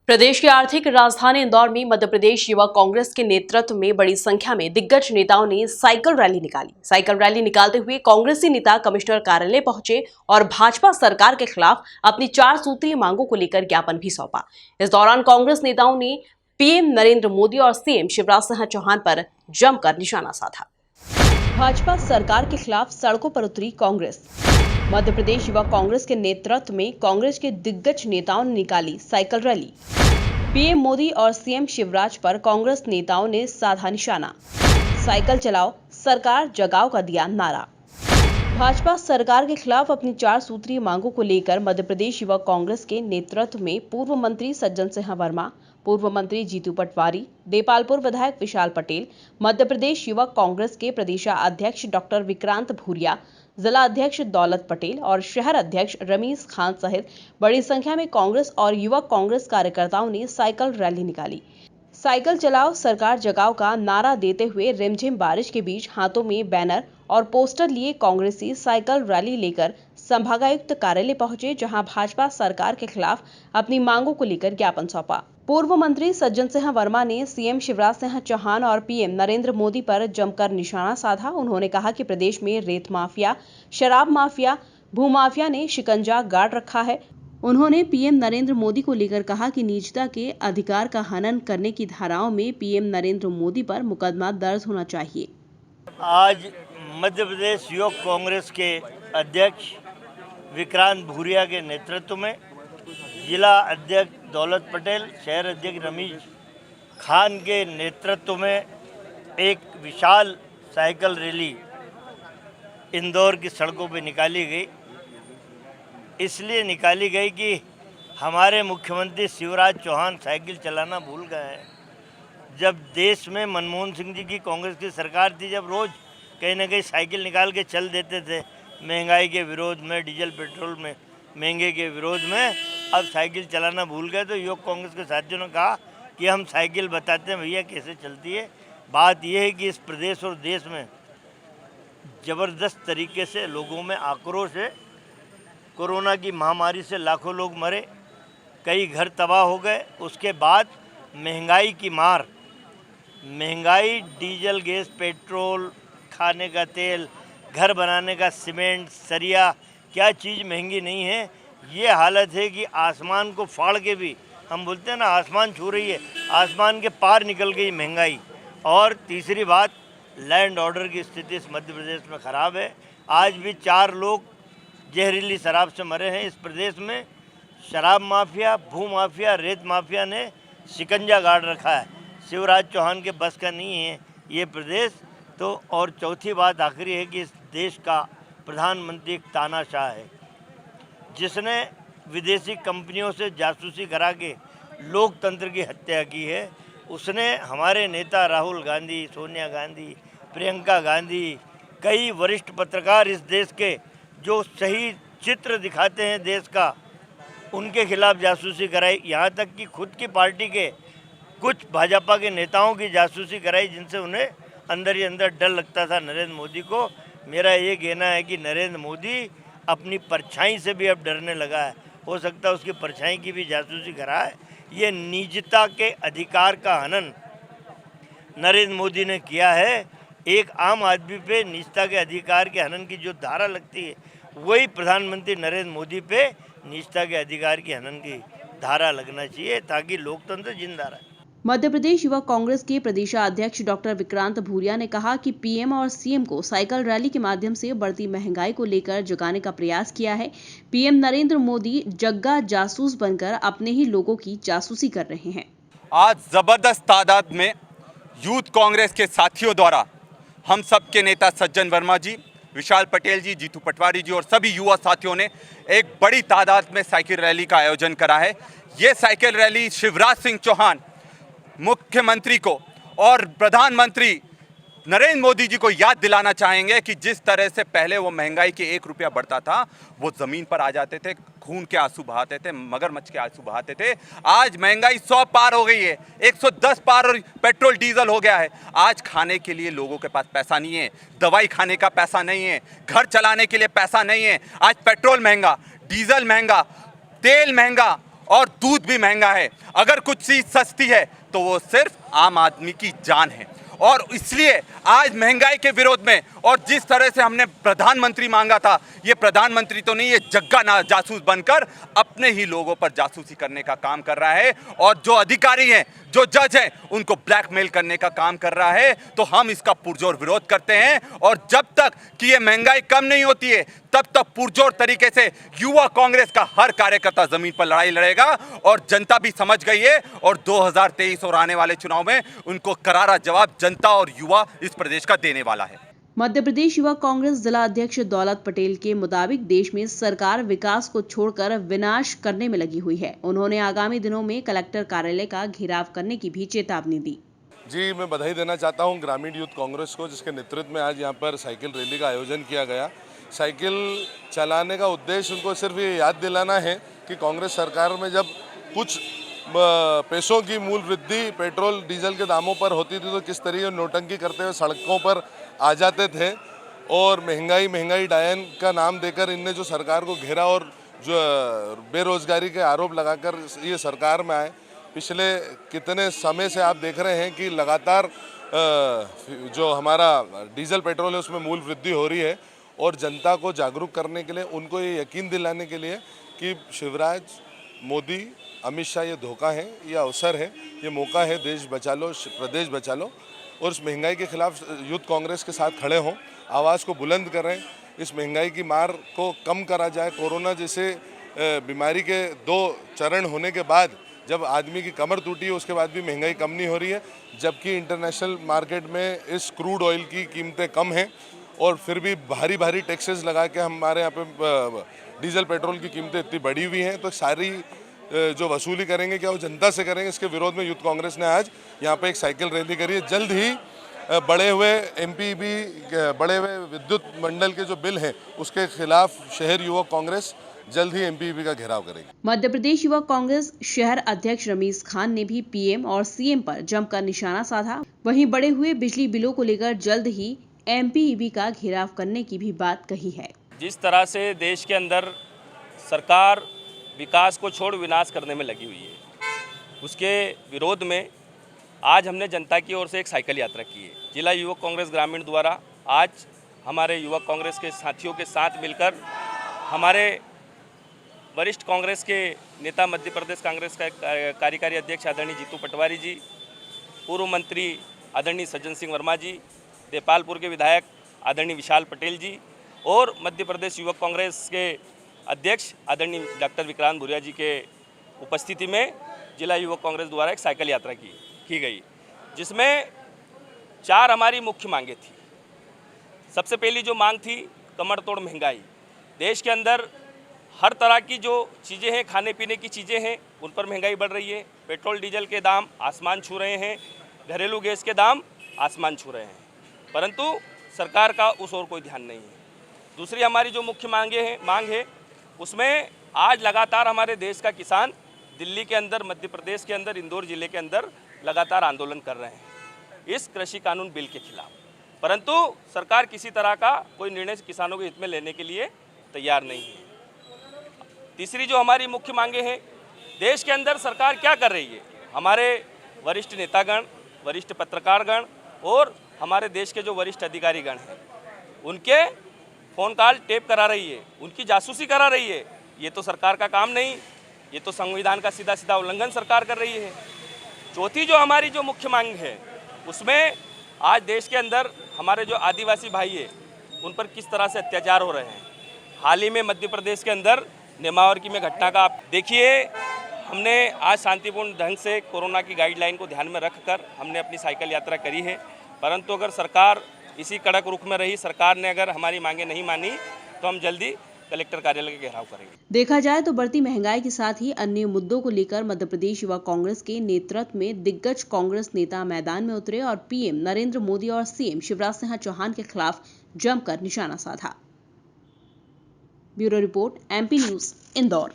प्रदेश की आर्थिक राजधानी इंदौर में मध्य प्रदेश युवा कांग्रेस के नेतृत्व में बड़ी संख्या में दिग्गज नेताओं ने साइकिल रैली निकाली। साइकिल रैली निकालते हुए कांग्रेसी नेता कमिश्नर कार्यालय पहुंचे और भाजपा सरकार के खिलाफ अपनी 4 सूत्रीय मांगों को लेकर ज्ञापन भी सौंपा। इस दौरान कांग्रेस नेताओं ने पीएम नरेंद्र मोदी और सीएम शिवराज सिंह चौहान पर जमकर निशाना साधा। भाजपा सरकार के खिलाफ सड़कों पर उतरी कांग्रेस। मध्य प्रदेश युवा कांग्रेस के नेतृत्व में कांग्रेस के दिग्गज नेताओं ने निकाली साइकिल रैली। पीएम मोदी और सीएम शिवराज पर कांग्रेस नेताओं ने साधा निशाना। साइकिल चलाओ सरकार जगाओ का दिया नारा। भाजपा सरकार के खिलाफ अपनी 4 सूत्रीय मांगों को लेकर मध्य प्रदेश युवा कांग्रेस के नेतृत्व में पूर्व मंत्री सज्जन सिंह वर्मा, पूर्व मंत्री जीतू पटवारी, देपालपुर विधायक विशाल पटेल, मध्य प्रदेश युवा कांग्रेस के प्रदेशाध्यक्ष डॉक्टर विक्रांत भूरिया, जिला अध्यक्ष दौलत पटेल और शहर अध्यक्ष रमीज खान सहित बड़ी संख्या में कांग्रेस और युवा कांग्रेस कार्यकर्ताओं ने साइकिल रैली निकाली। साइकिल चलाओ सरकार जगाओ का नारा देते हुए रिमझिम बारिश के बीच हाथों में बैनर और पोस्टर लिए कांग्रेसी साइकिल रैली लेकर संभागायुक्त कार्यालय पहुंचे, जहां भाजपा सरकार के खिलाफ अपनी मांगों को लेकर ज्ञापन सौंपा। पूर्व मंत्री सज्जन सिंह वर्मा ने सीएम शिवराज सिंह चौहान और पीएम नरेंद्र मोदी पर जमकर निशाना साधा। उन्होंने कहा कि प्रदेश में रेत माफिया, शराब माफिया, भूमाफिया ने शिकंजा गाड़ रखा है। उन्होंने पीएम नरेंद्र मोदी को लेकर कहा कि निजता के अधिकार का हनन करने की धाराओं में पीएम नरेंद्र मोदी पर मुकदमा दर्ज होना चाहिए। आज मध्य प्रदेश युवक कांग्रेस के अध्यक्ष विक्रांत भूरिया के नेतृत्व में जिला अध्यक्ष दौलत पटेल, शहर अध्यक्ष रमीज खान के नेतृत्व में एक विशाल साइकिल रैली इंदौर की सड़कों पर निकाली गई। इसलिए निकाली गई कि हमारे मुख्यमंत्री शिवराज चौहान साइकिल चलाना भूल गए हैं। जब देश में मनमोहन सिंह जी की कांग्रेस की सरकार थी, जब रोज़ कहीं ना कहीं साइकिल निकाल के चल देते थे महंगाई के विरोध में, डीजल पेट्रोल में महंगे के विरोध में, अब साइकिल चलाना भूल गए। तो युवक कांग्रेस के साथियों ने कहा कि हम साइकिल बताते हैं भैया कैसे चलती है। बात यह है कि इस प्रदेश और देश में ज़बरदस्त तरीके से लोगों में आक्रोश है। कोरोना की महामारी से लाखों लोग मरे, कई घर तबाह हो गए। उसके बाद महंगाई की मार, महंगाई, डीजल, गैस, पेट्रोल, खाने का तेल, घर बनाने का सीमेंट, सरिया, क्या चीज़ महंगी नहीं है। ये हालत है कि आसमान को फाड़ के भी, हम बोलते हैं ना आसमान छू रही है, आसमान के पार निकल गई महंगाई। और तीसरी बात, लैंड ऑर्डर की स्थिति इस मध्य प्रदेश में ख़राब है। आज भी 4 लोग जहरीली शराब से मरे हैं। इस प्रदेश में शराब माफिया, भू माफिया, रेत माफिया ने शिकंजा गाड़ रखा है। शिवराज चौहान के बस का नहीं है ये प्रदेश। तो और चौथी बात आखिरी है कि इस देश का प्रधानमंत्री एक तानाशाह है, जिसने विदेशी कंपनियों से जासूसी करा के लोकतंत्र की हत्या की है। उसने हमारे नेता राहुल गांधी, सोनिया गांधी, प्रियंका गांधी, कई वरिष्ठ पत्रकार इस देश के जो सही चित्र दिखाते हैं देश का, उनके खिलाफ जासूसी कराई। यहाँ तक कि खुद की पार्टी के कुछ भाजपा के नेताओं की जासूसी कराई, जिनसे उन्हें अंदर ही अंदर डर लगता था नरेंद्र मोदी को। मेरा ये कहना है कि नरेंद्र मोदी अपनी परछाई से भी अब डरने लगा है। हो सकता है उसकी परछाई की भी जासूसी कराए। ये निजता के अधिकार का हनन नरेंद्र मोदी ने किया है। एक आम आदमी पे निजता के अधिकार के हनन की जो धारा लगती है, वही प्रधानमंत्री नरेंद्र मोदी पे निजता के अधिकार की हनन की धारा लगना चाहिए, ताकि लोकतंत्र जिंदा रहे। मध्य प्रदेश युवा कांग्रेस के प्रदेशाध्यक्ष डॉक्टर विक्रांत भूरिया ने कहा कि पीएम और सीएम को साइकिल रैली के माध्यम से बढ़ती महंगाई को लेकर जगाने का प्रयास किया है। पीएम नरेंद्र मोदी जग्गा जासूस बनकर अपने ही लोगों की जासूसी कर रहे हैं। आज जबरदस्त तादाद में यूथ कांग्रेस के साथियों द्वारा हम सब के नेता सज्जन वर्मा जी, विशाल पटेल जी, जीतू पटवारी जी और सभी युवा साथियों ने एक बड़ी तादाद में साइकिल रैली का आयोजन करा है। ये साइकिल रैली शिवराज सिंह चौहान मुख्यमंत्री को और प्रधानमंत्री नरेंद्र मोदी जी को याद दिलाना चाहेंगे कि जिस तरह से पहले वो महंगाई के 1 रुपया बढ़ता था, वो ज़मीन पर आ जाते थे, खून के आंसू बहाते थे, मगरमच्छ के आंसू बहाते थे। आज महंगाई 100 पार हो गई है, 110 पार और पेट्रोल डीजल हो गया है। आज खाने के लिए लोगों के पास पैसा नहीं है, दवाई खाने का पैसा नहीं है, घर चलाने के लिए पैसा नहीं है। आज पेट्रोल महंगा, डीजल महंगा, तेल महंगा और दूध भी महंगा है। अगर कुछ चीज सस्ती है तो वो सिर्फ आम आदमी की जान है। और इसलिए आज महंगाई के विरोध में और जिस तरह से हमने प्रधानमंत्री मांगा था, ये प्रधानमंत्री तो नहीं, ये जग्गा ना जासूस बनकर अपने ही लोगों पर जासूसी करने का काम कर रहा है और जो अधिकारी हैं, जो जज हैं, उनको ब्लैकमेल करने का काम कर रहा है। तो हम इसका पुरजोर विरोध करते हैं और जब तक कि ये महंगाई कम नहीं होती है तब तक पुरजोर तरीके से युवा कांग्रेस का हर कार्यकर्ता जमीन पर लड़ाई लड़ेगा। और जनता भी समझ गई है और 2023 और आने वाले चुनाव में उनको करारा जवाब जनता और युवा इस प्रदेश का देने वाला है। मध्य प्रदेश युवा कांग्रेस जिला अध्यक्ष दौलत पटेल के मुताबिक देश में सरकार विकास को छोड़कर विनाश करने में लगी हुई है। उन्होंने आगामी दिनों में कलेक्टर कार्यालय का घेराव करने की भी चेतावनी दी। जी, मैं बधाई देना चाहता हूं ग्रामीण यूथ कांग्रेस को, जिसके नेतृत्व में आज यहां पर साइकिल रैली का आयोजन किया गया। साइकिल चलाने का उद्देश्य उनको सिर्फ ये याद दिलाना है कि कांग्रेस सरकार में जब कुछ पैसों की मूल वृद्धि पेट्रोल डीजल के दामों पर होती थी तो किस तरीके नोटंकी करते हुए सड़कों पर आ जाते थे और महंगाई डायन का नाम देकर इनने जो सरकार को घेरा और जो बेरोजगारी के आरोप लगाकर ये सरकार में आए। पिछले कितने समय से आप देख रहे हैं कि लगातार जो हमारा डीजल पेट्रोल है उसमें मूल वृद्धि हो रही है और जनता को जागरूक करने के लिए, उनको ये यकीन दिलाने के लिए कि शिवराज, मोदी, अमित शाह ये धोखा है, ये अवसर है, ये मौका है, देश बचा लो, प्रदेश बचा लो। और इस महंगाई के खिलाफ यूथ कांग्रेस के साथ खड़े हों, आवाज़ को बुलंद करें, इस महंगाई की मार को कम करा जाए। कोरोना जैसे बीमारी के 2 चरण होने के बाद जब आदमी की कमर टूटी है उसके बाद भी महंगाई कम नहीं हो रही है, जबकि इंटरनेशनल मार्केट में इस क्रूड ऑयल की कीमतें कम हैं और फिर भी भारी टैक्सेस लगा के हमारे यहाँ पे डीजल पेट्रोल की कीमतें इतनी बढ़ी हुई हैं। तो सारी जो वसूली करेंगे क्या वो जनता से करेंगे। इसके विरोध में यूथ कांग्रेस ने आज यहाँ पे एक साइकिल रैली करी है। जल्द ही बढ़े हुए एमपीबी, बढ़े हुए विद्युत मंडल के जो बिल हैं उसके खिलाफ शहर युवा कांग्रेस जल्द ही एमपीबी का घेराव करेगी। मध्य प्रदेश युवा कांग्रेस शहर अध्यक्ष रमीज खान ने भी पीएम और सीएम पर जमकर निशाना साधा। वहीं बढ़े हुए बिजली बिलों को लेकर जल्द ही एमपीईबी का घेराव करने की भी बात कही है। जिस तरह से देश के अंदर सरकार विकास को छोड़ विनाश करने में लगी हुई है, उसके विरोध में आज हमने जनता की ओर से एक साइकिल यात्रा की है। जिला युवक कांग्रेस ग्रामीण द्वारा आज हमारे युवक कांग्रेस के साथियों के साथ मिलकर हमारे वरिष्ठ कांग्रेस के नेता, मध्य प्रदेश कांग्रेस का कार्यकारी अध्यक्ष आदरणीय जीतू पटवारी जी, पूर्व मंत्री आदरणीय सज्जन सिंह वर्मा जी, देपालपुर के विधायक आदरणीय विशाल पटेल जी और मध्य प्रदेश युवक कांग्रेस के अध्यक्ष आदरणीय डॉक्टर विक्रांत भूरिया जी के उपस्थिति में जिला युवक कांग्रेस द्वारा एक साइकिल यात्रा की गई, जिसमें 4 हमारी मुख्य मांगे थी। सबसे पहली जो मांग थी, कमर तोड़ महंगाई। देश के अंदर हर तरह की जो चीज़ें हैं, खाने पीने की चीज़ें हैं, उन पर महंगाई बढ़ रही है। पेट्रोल डीजल के दाम आसमान छू रहे हैं, घरेलू गैस के दाम आसमान छू रहे हैं, परंतु सरकार का उस ओर कोई ध्यान नहीं है। दूसरी हमारी जो मुख्य मांग है उसमें आज लगातार हमारे देश का किसान दिल्ली के अंदर, मध्य प्रदेश के अंदर, इंदौर जिले के अंदर लगातार आंदोलन कर रहे हैं इस कृषि कानून बिल के खिलाफ, परंतु सरकार किसी तरह का कोई निर्णय किसानों के हित में लेने के लिए तैयार नहीं है। तीसरी जो हमारी मुख्य मांगे हैं, देश के अंदर सरकार क्या कर रही है, हमारे वरिष्ठ नेतागण, वरिष्ठ पत्रकारगण और हमारे देश के जो वरिष्ठ अधिकारीगण हैं, उनके फ़ोन कॉल टेप करा रही है, उनकी जासूसी करा रही है। ये तो सरकार का काम नहीं, ये तो संविधान का सीधा उल्लंघन सरकार कर रही है। चौथी जो हमारी जो मुख्य मांग है, उसमें आज देश के अंदर हमारे जो आदिवासी भाई है उन पर किस तरह से अत्याचार हो रहे हैं। हाल ही में मध्य प्रदेश के अंदर नेमावर में घटना का आप देखिए। हमने आज शांतिपूर्ण ढंग से कोरोना की गाइडलाइन को ध्यान में रखकर हमने अपनी साइकिल यात्रा करी है, परंतु अगर सरकार इसी कड़क रुख में रही, सरकार ने अगर हमारी मांगे नहीं मानी, तो हम जल्दी कलेक्टर कार्यालय का घेराव करेंगे। देखा जाए तो बढ़ती महंगाई के साथ ही अन्य मुद्दों को लेकर मध्य प्रदेश युवा कांग्रेस के नेतृत्व में दिग्गज कांग्रेस नेता मैदान में उतरे और पीएम नरेंद्र मोदी और सीएम शिवराज सिंह चौहान के खिलाफ जमकर निशाना साधा। Bureau report, MP news, Indore.